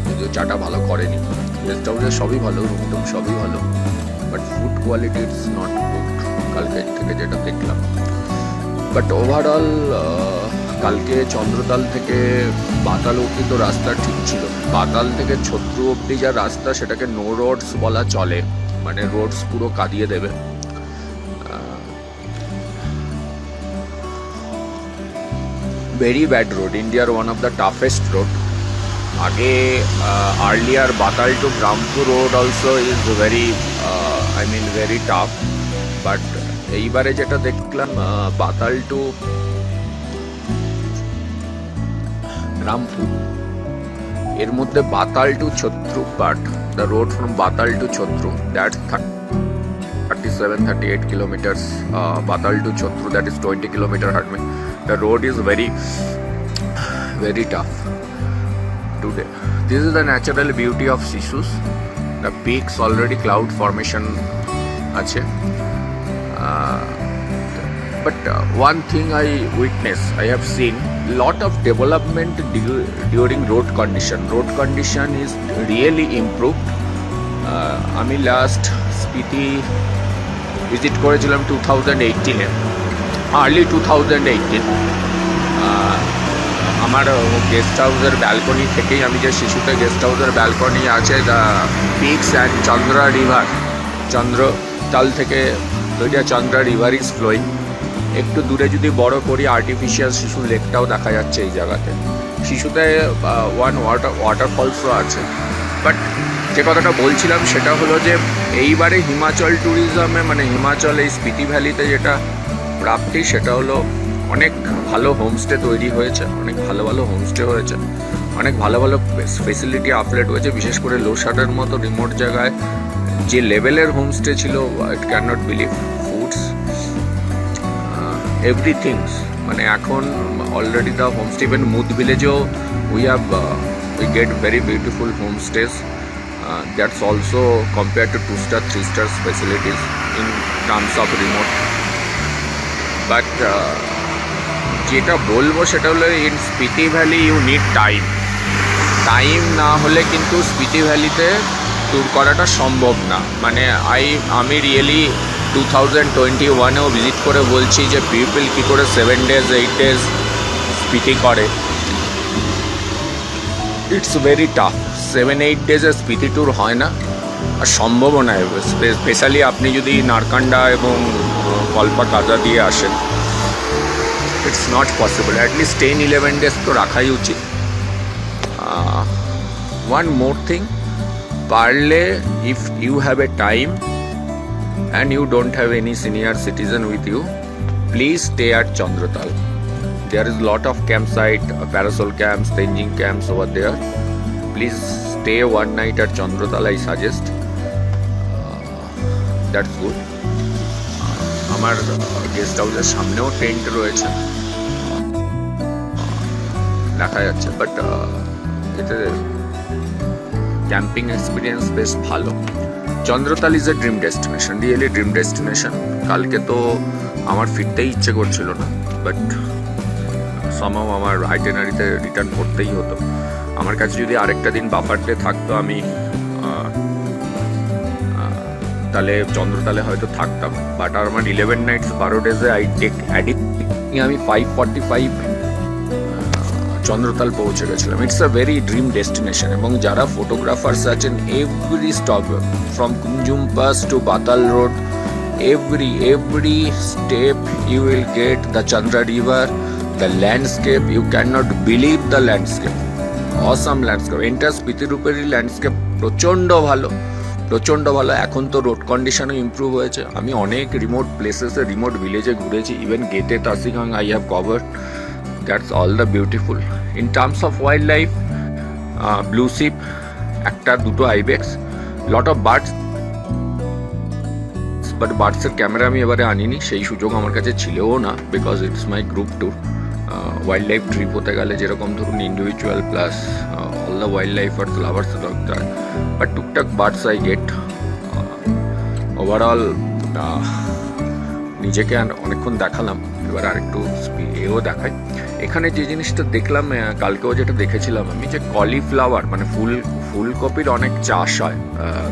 যদিও চাটা ভালো করেনি, গেস্ট হাউসে সবই ভালো, রুম টুম সবই ভালো, but food quality it's not good কালকে থেকে যেটা দেখলাম। বাট ওভারঅল কালকে চন্দ্রতাল থেকে বাতাল অবধি তো রাস্তা ঠিক ছিল, বাতাল থেকে ছত্রু অবধি যা রাস্তা সেটাকে নো রোডস বলা চলে, মানে রোডস পুরো কাঁদিয়ে দেবে। ভেরি ব্যাড রোড, ইন্ডিয়ার one of the toughest road. আগে earlier Batal to Rampur road also is very very tough, but এইবারে যেটা দেখলাম বাতাল টু রামপুর, এর মধ্যে Batal to Chatru part, the road from Batal to Chatru, that's 37-38 kilometers. Batal to Chotru, that is 20 kilometer hardly. The road is very very tough today. This is the natural beauty of Sisus. The peaks already cloud formation ache. But one thing I witness, I have seen lot of development during road condition. Road condition is really improved. আমি লাস্ট স্পিতি ভিজিট করেছিলাম 2018-এ, আর্লি 2018। আমার গেস্ট হাউসের ব্যালকনি থেকেই, আমি যে শিশুতে গেস্ট হাউসের ব্যালকনি আছে, the peaks and Chandra river, Chandratal থেকে ওইটা চন্দ্রা রিভার ইজ ফ্লোয়িং। একটু দূরে যদি বড় করি আর্টিফিশিয়াল শিশু লেকটাও দেখা যাচ্ছে এই জায়গাতে। শিশুতে ওয়ান ওয়াটারফলসও আছে। বাট যে কথাটা বলছিলাম সেটা হলো যে এইবারে হিমাচল ট্যুরিজমে, মানে হিমাচল এই স্পিতি ভ্যালিতে যেটা প্রাপ্তি সেটা হলো অনেক ভালো হোমস্টে তৈরি হয়েছে, অনেক ভালো ভালো হোমস্টে হয়েছে, অনেক ভালো ভালো ফেসিলিটি আপডেট হয়েছে, বিশেষ করে লোসাডের মতো রিমোট জায়গায় যে লেভেলের হোমস্টে ছিল, it can not believe. Foods, everythings, মানে এখন অলরেডি দ্য হোমস্টে, ইভেন মুদ ভিলেজেও we get very beautiful homestays. That's also compared to 2-star, 3-star facilities in terms of remote. But যেটা বলবো সেটা হলো in Spiti valley you need time না হলে কিন্তু স্পিতি ভ্যালিতে ট্যুর করাটা সম্ভব না। মানে আমি রিয়েলি 2021-এও ভিজিট করে বলছি যে পিপল কী করে 7 days 8 days স্পিতি করে। It's very tough. 7-8 days Spiti tour হয় না। আর সম্ভবও নয়, স্পেশালি আপনি যদি নারকান্ডা এবং কল্পা কাজা দিয়ে আসেন, it's not possible. At least 10-11 days তো রাখাই উচিত। ওয়ান মোর থিং, পারলে if you have a time and you don't have any senior citizen with you, please stay at Chandratal. There is lot of campsite, parasol camps, Tenzing camps over there. Please stay one night at Chandratal, I suggest. That's good. আমার গেস্ট হাউসের সামনেও টেন্ট রয়েছে, দেখা যাচ্ছে, বাট এতে ক্যাম্পিং এক্সপিরিয়েন্স বেশ ভালো। Chandratal is a dream destination, really dream destination. কালকে তো আমার ফিরতেই ইচ্ছে করছিল না, বাট সামহাও আমার আইটেনারিতে রিটার্ন করতেই হতো। আমার কাছে যদি আরেকটা দিন বাফার ডে থাকতো, আমি তাহলে চন্দ্রতালে হয়তো থাকতাম, বাট আমার 11 নাইটস 12 ডেজে আই টেক অ্যাডিট, আমি 5:45 চন্দ্রতাল পৌঁছে গেছিলাম। It's a very dream destination, এবং যারা ফটোগ্রাফার্স আছেন, every stop from Kunzum pass to Batal road, every step you will get the Chandra river, the landscape, you cannot believe the landscape, awesome landscape, entire Spiti-Ruperi landscape প্রচণ্ড ভালো, প্রচণ্ড ভালো। এখন তো রোড কন্ডিশনও ইমপ্রুভ হয়েছে। আমি অনেক রিমোট প্লেসেসে, রিমোট ভিলেজে ঘুরেছি, even Gete Tashigang I have covered. That's all the beautiful. In terms of wildlife, blue sheep, একটা দুটো ibex, lot of birds, but birds এর ক্যামেরা আমি এবারে আনিনি, সেই সুযোগ আমার কাছে ছিলও না, because it's my group tour. Wildlife trip হতে গেলে যেরকম ধরুন individual plus all the wildlife আর লাভার্স দরকার, বাট টুকটাক বার্ডস আই গেট। ওভারঅল নিজেকে অনেকক্ষণ দেখালাম, এবার আরেকটু এও দেখাই। এখানে যে জিনিসটা দেখলাম, কালকেও যেটা দেখেছিলাম আমি, যে কলিফ্লাওয়ার মানে ফুলকপির অনেক চাষ হয়।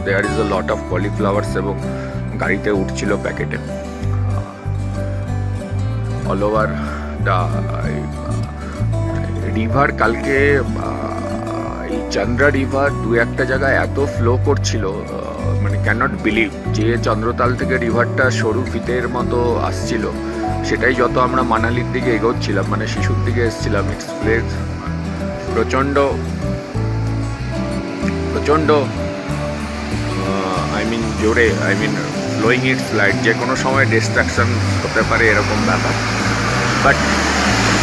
There is a lot of কলিফ্লাওয়ার্স, এবং গাড়িতে উঠছিল প্যাকেটে অল ওভার দ্য রিভার। কালকে এই চন্দ্রা রিভার দু একটা জায়গায় এত ফ্লো করছিল, মানে ক্যানট বিলিভ, যে চন্দ্রতাল থেকে রিভারটা সরু ফিতের মতো আসছিল, সেটাই যত আমরা মানালির দিকে এগোচ্ছিলাম, মানে শিশুর দিকে এসেছিলাম, ইটস প্লেস প্রচণ্ড আই মিন জোরে, I mean flowing it's light, যে কোনো সময় ডিস্ট্রাকশন হতে পারে এরকম ব্যাপার। But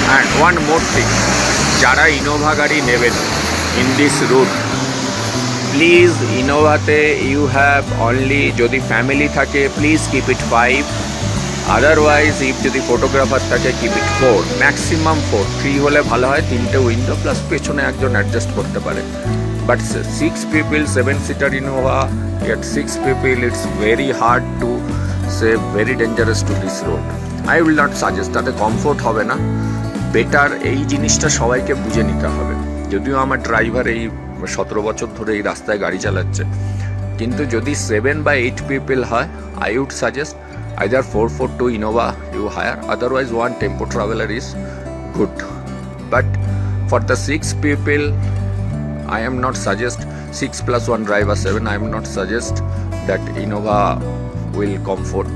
and one more thing, যারা ইনোভা গাড়ি নেবেন ইন দিস রুট, প্লিজ ইনোভাতে ইউ হ্যাভ অনলি, যদি ফ্যামিলি থাকে please keep it 5, otherwise if যদি ফটোগ্রাফার থাকে কিপ ইট 4, ম্যাক্সিমাম 4, 3 হলে ভালো হয়, 3টে উইন্ডো প্লাস পেছনে একজন অ্যাডজাস্ট করতে পারে। বাট 6 পিপল 7-সিটার Innova, at 6 people it's very hard to say, very dangerous to this road. I will not suggest, তাতে কমফোর্ট হবে না। বেটার এই জিনিসটা সবাইকে বুঝে নিতে হবে। যদিও আমার ড্রাইভার এই 17 বছর ধরে এই রাস্তায় গাড়ি চালাচ্ছে, কিন্তু যদি 7 বা 8 পিপল হয়, I would suggest either 442 Innova you hire, otherwise one tempo traveler is good. But for the 6 people, I am not suggest 6 plus 1 driver 7. I am not suggest that Innova will comfort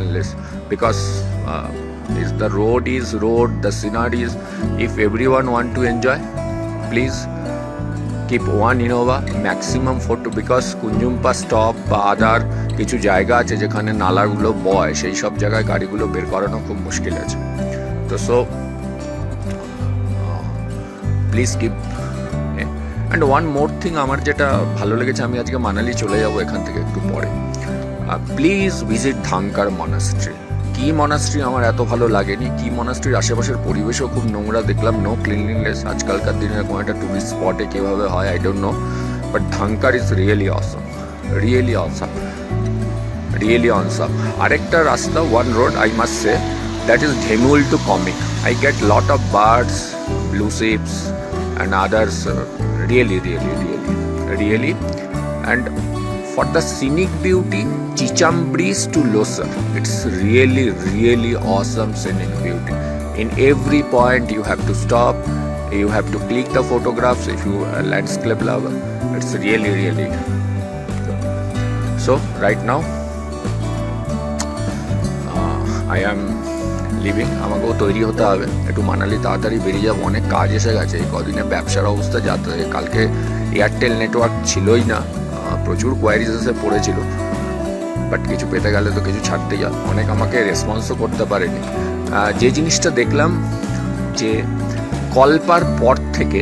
unless, because is the road, the scenery is, if everyone want to enjoy, please keep one Innova, maximum 4, because কুঞ্জুম্পা stop বা আদার কিছু জায়গা আছে যেখানে নালাগুলো বয়, সেই সব জায়গায় গাড়িগুলো বের করানো খুব মুশকিল আছে। তো so please keep. And one more thing, আমার যেটা ভালো লেগেছে, আমি আজকে মানালি চলে যাব এখান থেকে একটু পরে, প্লিজ ভিজিট ধাঙ্কার মনাস্ট্রি। কি মনাস্ট্রি আমার এত ভালো লাগেনি, কি মনাস্ট্রির আশেপাশের পরিবেশও খুব নোংরা দেখলাম, নো ক্লিনলিনেস। আজকালকার দিনে এরকম একটা টুরিস্ট স্পটে কীভাবে হয় I don't know, but Dhankar is really awesome, really awesome, really awesome. আরেকটা রাস্তা, one road I must say, that is Demul to Komic. I get lot of birds, blue sheeps and others, really, and for the scenic beauty, Chichambris to Losar, it's really awesome scenic beauty. In every point you have to stop, you have to click the photographs if you are a landscape lover. It's really so right now I am living. আমাকেও তৈরি হতে হবে, একটু মানালি তাড়াতাড়ি বেরিয়ে যাবো, অনেক কাজ এসে গেছে এই কদিনে। ব্যবসার অবস্থা যাতে, কালকে এয়ারটেল নেটওয়ার্ক ছিলই না, প্রচুর কোয়ারিজ এসে পড়েছিল, বাট কিছু পেতে গেলে তো কিছু ছাড়তেই হয়। অনেক আমাকে রেসপন্সও করতে পারেনি। যে জিনিসটা দেখলাম যে কল্পার পর থেকে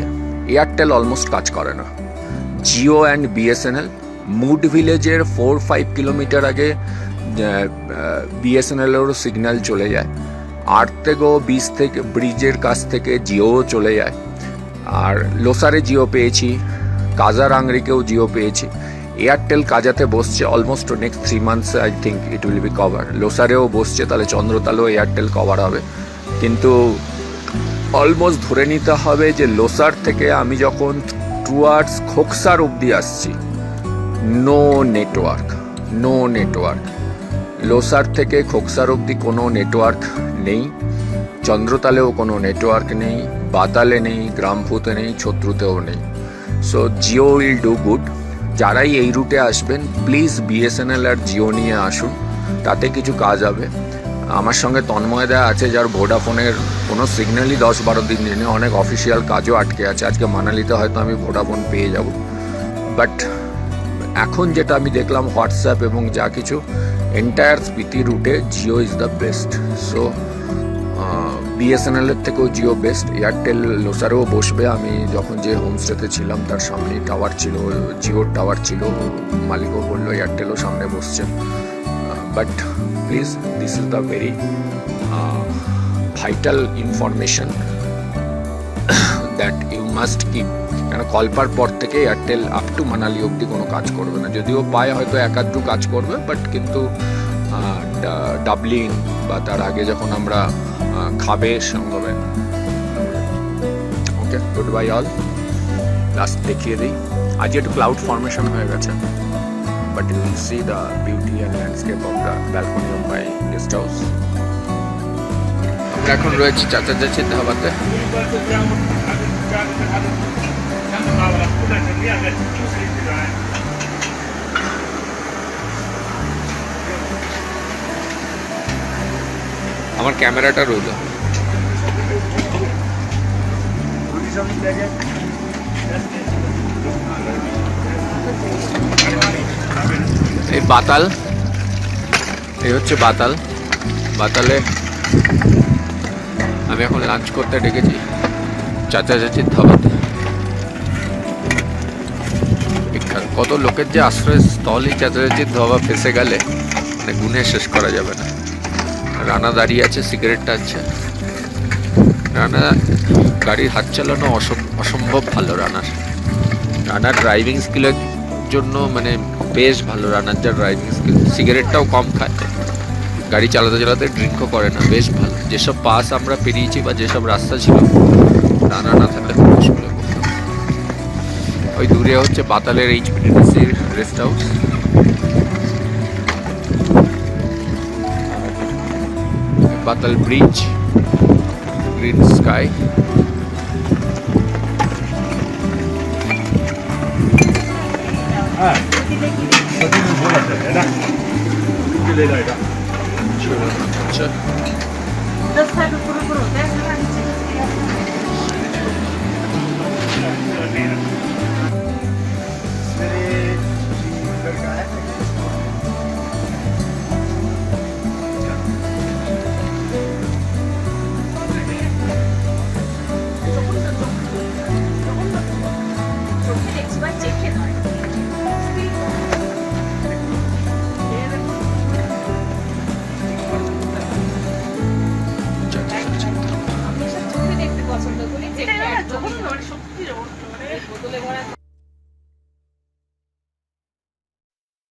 এয়ারটেল অলমোস্ট কাজ করে না। জিও অ্যান্ড বিএসএনএল, মুড ভিলেজের 4-5 কিলোমিটার আগে বিএসএনএলেরও সিগন্যাল চলে যায়, 8 থেকেও 20 থেকে ব্রিজের কাছ থেকে জিওও চলে যায়। আর লোসারে জিও পেয়েছি, কাজারাংরিকেও জিও পেয়েছি। এয়ারটেল কাজাতে বসছে almost next 3 months I think it will be cover. লোসারেও বসছে, তাহলে চন্দ্রতালেও এয়ারটেল কভার হবে। কিন্তু অলমোস্ট ধরে নিতে হবে যে লোসার থেকে আমি যখন টুয়ার্ডস খোকসার অবধি আসছি, নো নেটওয়ার্ক। লোসার থেকে খোকসার অবধি কোনো নেটওয়ার্ক নেই, চন্দ্রতালেও কোনো নেটওয়ার্ক নেই, বাতালে নেই, গ্রামপুতে নেই, ছত্রুতেও নেই। So Jio will do good. যারাই এই রুটে আসবেন প্লিজ বিএসএনএল আর জিও নিয়ে আসুন, তাতে কিছু কাজ হবে। আমার সঙ্গে তন্ময়দা আছে, যার ভোডাফোনের কোনো সিগন্যালই 10-12 দিন নেই, অনেক অফিসিয়াল কাজও আটকে আছে। আজকে মানালিতে হয়তো আমি ভোডাফোন পেয়ে যাব, বাট এখন যেটা আমি দেখলাম হোয়াটসঅ্যাপ এবং যা কিছু, এন্টায়ার স্পিতি রুটে Jio is the best. So বিএসএনএলের থেকেও জিও বেস্ট। এয়ারটেল লোসারেও বসবে। আমি যখন যে হোমস্টেতে ছিলাম তার সামনেই টাওয়ার ছিল, জিওর টাওয়ার ছিল, মালিকও বললো এয়ারটেলও সামনে বসছে। But please, this is the very vital information that you must keep. কেন কল্পার পর থেকে এয়ারটেল আপ টু মানালি অবধি কোনো কাজ করবে না। যদিও পায় হয়তো এক-আধটু কাজ করবে, বাট কিন্তু ডাবলিং বা তার আগে যখন আমরা খাবে সঙ্গমে। Okay, good bye all. Last দেখিয়ে দিই, আজ একটু ক্লাউড ফর্মেশন হয়ে গেছে, but you will see the beauty and landscape of the balcony of my guest house. আমরা এখন রয়েছি চাচা চাচির ধাবাতে। আমার ক্যামেরাটা রইল। এই বাতাল, এই হচ্ছে বাতাল। বাতালে আমি এখন লাঞ্চ করতে ডেকেছি চাচা চাচির ধাবাতে। কত লোকের যে আশ্রয়স্থল এই চাচা চাচির ধাবা ফেসে গেলে মানে গুনে শেষ করা যাবে না। রানা দাঁড়িয়ে আছে, সিগারেট টানছে। রানা গাড়ির হাত চালানো অসম্ভব ভালো। রানার ড্রাইভিং স্কিলের জন্য মানে বেশ ভালো। রানার যা ড্রাইভিং স্কিল, সিগারেটটাও কম খায়, গাড়ি চালাতে চালাতে ড্রিঙ্কও করে না, বেশ ভালো। যেসব পাস আমরা পেরিয়েছি বা যেসব রাস্তা ছিল, রানা না থাকলে খুব মুশকিল হতো। ওই দূরে হচ্ছে বাতালের এইচপিডিসির rest house. Batal bridge, green sky. আচ্ছা, পছন্দ করি।